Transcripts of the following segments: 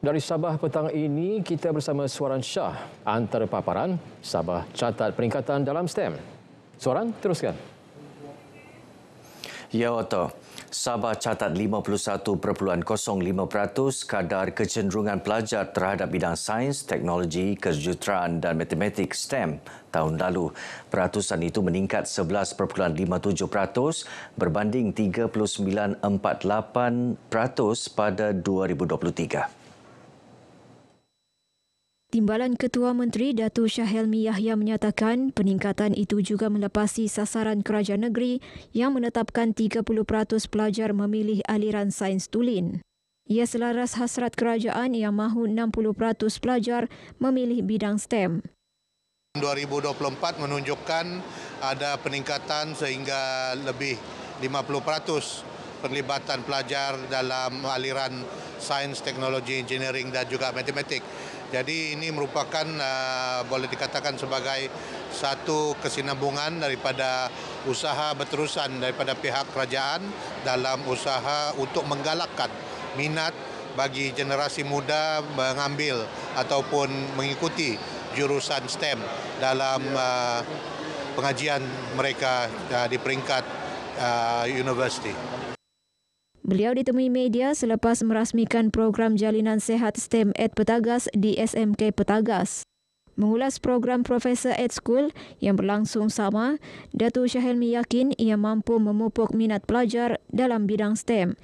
Dari Sabah petang ini, kita bersama Suaran Shah. Antara paparan, Sabah catat peningkatan dalam STEM. Suaran, teruskan. Ya, Otto. Sabah catat 51.05% kadar kecenderungan pelajar terhadap bidang sains, teknologi, kejuruteraan dan matematik STEM tahun lalu. Peratusan itu meningkat 11.57% berbanding 39.48% pada 2023. Timbalan Ketua Menteri Datuk Shah Helmi Yahya menyatakan peningkatan itu juga melepasi sasaran kerajaan negeri yang menetapkan 30% pelajar memilih aliran sains tulen. Ia selaras hasrat kerajaan yang mahu 60% pelajar memilih bidang STEM. 2024 menunjukkan ada peningkatan sehingga lebih 50% penglibatan pelajar dalam aliran sains, teknologi, engineering dan juga matematik. Jadi ini merupakan boleh dikatakan sebagai satu kesinambungan daripada usaha berterusan daripada pihak kerajaan dalam usaha untuk menggalakkan minat bagi generasi muda mengambil ataupun mengikuti jurusan STEM dalam pengajian mereka di peringkat universiti. Beliau ditemui media selepas merasmikan program Jalinan Sehat STEM Ed Petagas di SMK Petagas. Mengulas program Profesor Ed School yang berlangsung sama, Datuk Shah Helmi yakin ia mampu memupuk minat pelajar dalam bidang STEM.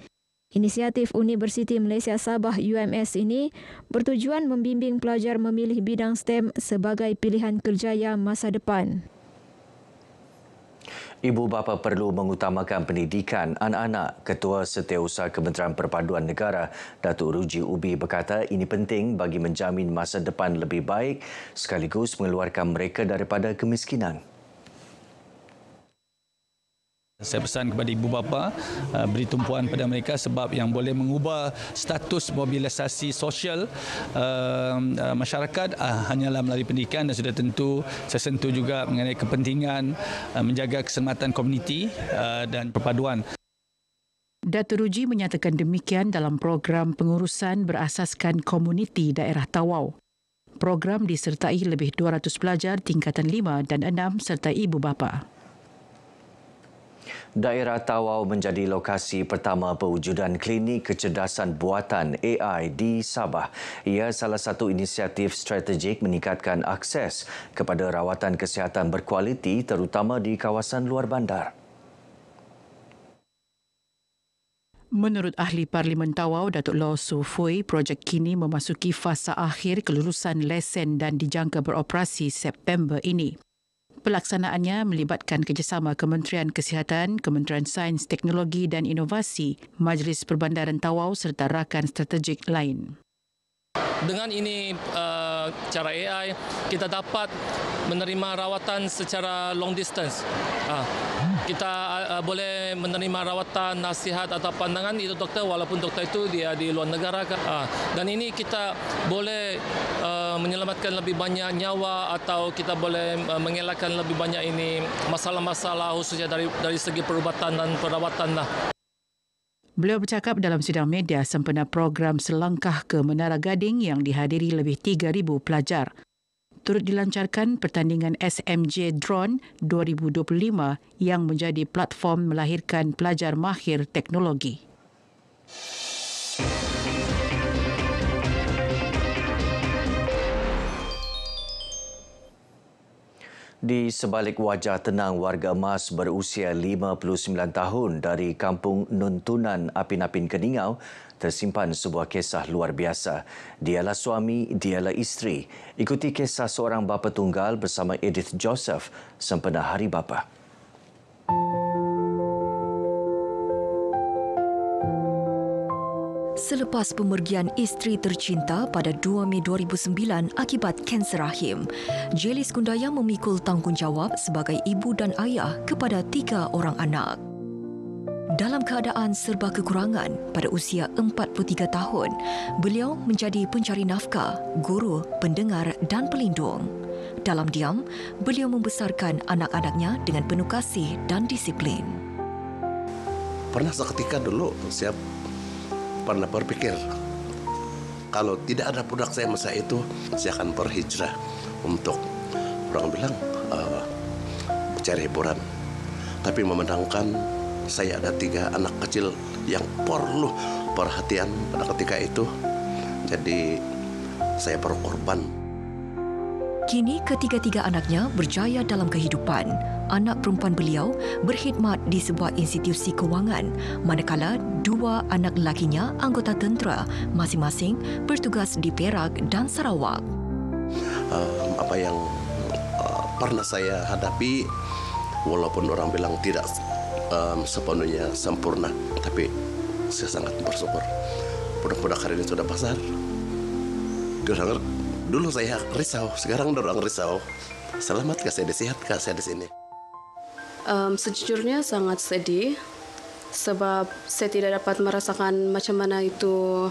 Inisiatif Universiti Malaysia Sabah UMS ini bertujuan membimbing pelajar memilih bidang STEM sebagai pilihan kerjaya masa depan. Ibu bapa perlu mengutamakan pendidikan anak-anak. Ketua Setiausaha Kementerian Perpaduan Negara, Datuk Ruji Ubi berkata ini penting bagi menjamin masa depan lebih baik sekaligus mengeluarkan mereka daripada kemiskinan. Saya pesan kepada ibu bapa beri tumpuan pada mereka sebab yang boleh mengubah status mobilisasi sosial masyarakat hanyalah melalui pendidikan dan sudah tentu saya sentuh juga mengenai kepentingan menjaga keselamatan komuniti dan perpaduan. Datuk Ruji menyatakan demikian dalam program pengurusan berasaskan komuniti daerah Tawau. Program disertai lebih 200 pelajar tingkatan 5 dan 6 serta ibu bapa. Daerah Tawau menjadi lokasi pertama pewujudan klinik kecerdasan buatan AI di Sabah. Ia salah satu inisiatif strategik meningkatkan akses kepada rawatan kesihatan berkualiti terutama di kawasan luar bandar. Menurut ahli Parlimen Tawau, Datuk Law Su Fui, projek kini memasuki fasa akhir kelulusan lesen dan dijangka beroperasi September ini. Pelaksanaannya melibatkan kerjasama Kementerian Kesihatan, Kementerian Sains, Teknologi dan Inovasi, Majlis Perbandaran Tawau serta rakan strategik lain. Dengan ini cara AI, kita dapat menerima rawatan secara long distance. Kita boleh menerima rawatan, nasihat atau pandangan itu doktor walaupun doktor itu dia di luar negara. Dan ini kita boleh menyelamatkan lebih banyak nyawa atau kita boleh mengelakkan lebih banyak ini masalah-masalah khususnya dari segi perubatan dan perawatan. Beliau bercakap dalam sidang media sempena program Selangkah ke Menara Gading yang dihadiri lebih 3,000 pelajar. Turut dilancarkan pertandingan SMJ Drone 2025 yang menjadi platform melahirkan pelajar mahir teknologi. Di sebalik wajah tenang warga emas berusia 59 tahun dari kampung Nuntunan Apin-Apin Keningau tersimpan sebuah kisah luar biasa. Dialah suami, dialah isteri. Ikuti kisah seorang bapa tunggal bersama Edith Joseph sempena Hari Bapa. Selepas pemergian isteri tercinta pada 2 Mei 2009 akibat kanser rahim, Jelis Kundaya memikul tanggungjawab sebagai ibu dan ayah kepada 3 orang anak. Dalam keadaan serba kekurangan pada usia 43 tahun, beliau menjadi pencari nafkah, guru, pendengar dan pelindung. Dalam diam, beliau membesarkan anak-anaknya dengan penuh kasih dan disiplin. Pernah seketika dulu saya pernah berpikir kalau tidak ada produk saya masa itu, saya akan berhijrah untuk orang bilang cari hiburan. Tapi memandangkan saya ada 3 anak kecil yang perlu perhatian pada ketika itu, jadi saya berkorban. Kini ketiga-tiga anaknya berjaya dalam kehidupan. Anak perempuan beliau berkhidmat di sebuah institusi kewangan, manakala 2 anak lelakinya anggota tentera, masing-masing bertugas di Perak dan Sarawak. Apa yang pernah saya hadapi, walaupun orang bilang tidak sepenuhnya sempurna, tapi saya sangat bersyukur. Produk-produk hari ini sudah pasar. Dulu saya risau, sekarang orang risau. Selamatkah saya, sehatkah saya di sini? Sejujurnya sangat sedih, sebab saya tidak dapat merasakan macam mana itu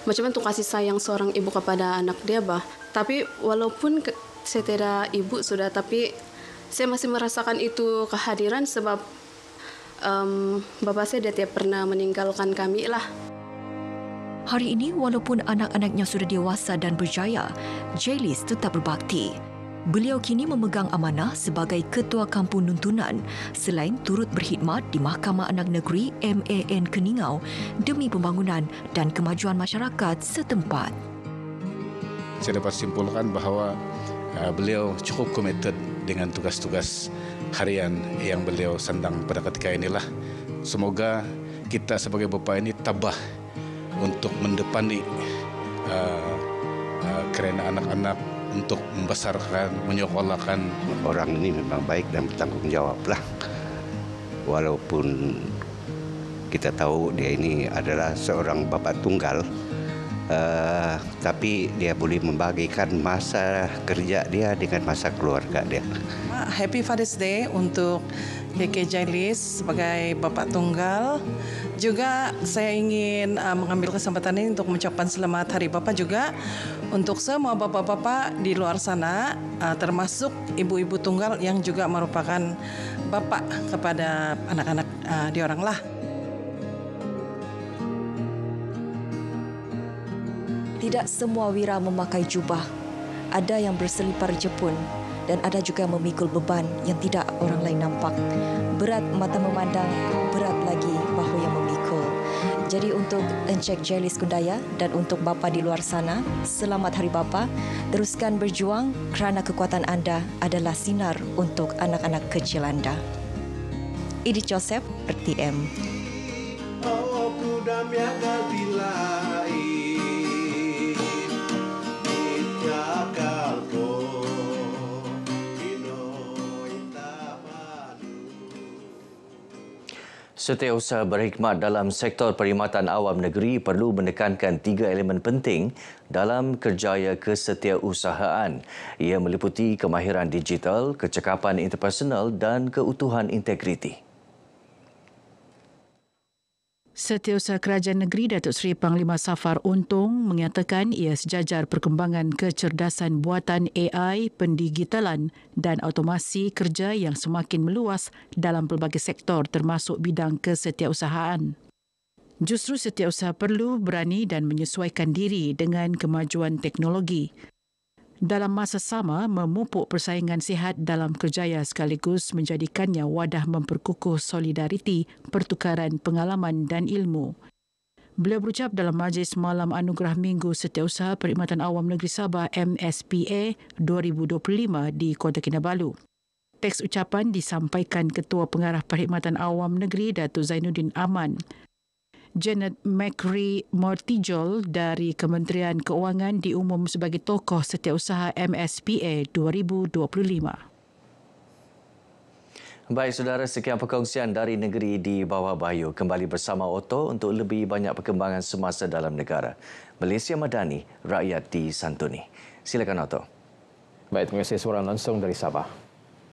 kasih sayang seorang ibu kepada anak dia, bah. Tapi walaupun saya tidak ibu sudah, tapi saya masih merasakan itu kehadiran sebab bapak saya dia tidak pernah meninggalkan kami lah. Hari ini, walaupun anak-anaknya sudah dewasa dan berjaya, Jailis tetap berbakti. Beliau kini memegang amanah sebagai Ketua Kampung Nuntunan selain turut berkhidmat di Mahkamah Anak Negeri MAN Keningau demi pembangunan dan kemajuan masyarakat setempat. Saya dapat simpulkan bahawa beliau cukup komited dengan tugas-tugas harian yang beliau sandang pada ketika inilah. Semoga kita sebagai bapa ini tabah untuk mendepani kerana anak-anak, untuk membesarkan, menyekolahkan. Orang ini memang baik dan bertanggung jawab lah. Walaupun kita tahu dia ini adalah seorang bapa tunggal, tapi dia boleh membagikan masa kerja dia dengan masa keluarga dia. Happy Father's Day untuk KK Jailis sebagai bapa tunggal. Juga saya ingin mengambil kesempatan ini untuk mengucapkan selamat Hari Bapa juga untuk semua bapa-bapa di luar sana, termasuk ibu-ibu tunggal yang juga merupakan bapa kepada anak-anak diorang lah. Tidak semua wira memakai jubah. Ada yang berselipar jepun dan ada juga memikul beban yang tidak orang lain nampak. Berat mata memandang, berat lagi bahu yang memikul. Jadi untuk Encik Jailis Kundaya dan untuk bapa di luar sana, selamat Hari Bapa. Teruskan berjuang kerana kekuatan anda adalah sinar untuk anak-anak kecil anda. Edith Joseph, RTM. Setiausaha berkhidmat dalam sektor perkhidmatan awam negeri perlu menekankan 3 elemen penting dalam kerjaya kesetiausahaan. Ia meliputi kemahiran digital, kecekapan interpersonal dan keutuhan integriti. Setiausaha Kerajaan Negeri Datuk Seri Panglima Safar Untung menyatakan ia sejajar perkembangan kecerdasan buatan AI, pendigitalan dan automasi kerja yang semakin meluas dalam pelbagai sektor termasuk bidang kesetiausahaan. Justru setiausaha perlu berani dan menyesuaikan diri dengan kemajuan teknologi. Dalam masa sama, memupuk persaingan sihat dalam kerjaya sekaligus menjadikannya wadah memperkukuh solidariti, pertukaran pengalaman dan ilmu. Beliau berucap dalam Majlis Malam Anugerah Minggu Setiausaha Perkhidmatan Awam Negeri Sabah MSPA 2025 di Kota Kinabalu. Teks ucapan disampaikan Ketua Pengarah Perkhidmatan Awam Negeri Datuk Zainuddin Aman. Janet McCree Mortijol dari Kementerian Keuangan diumum sebagai tokoh setiausaha MSPA 2025. Baik saudara, sekian perkongsian dari negeri di bawah Bayu. Kembali bersama Otto untuk lebih banyak perkembangan semasa dalam negara. Malaysia Madani, rakyat disantuni. Silakan Otto. Baik, terima kasih suara langsung dari Sabah.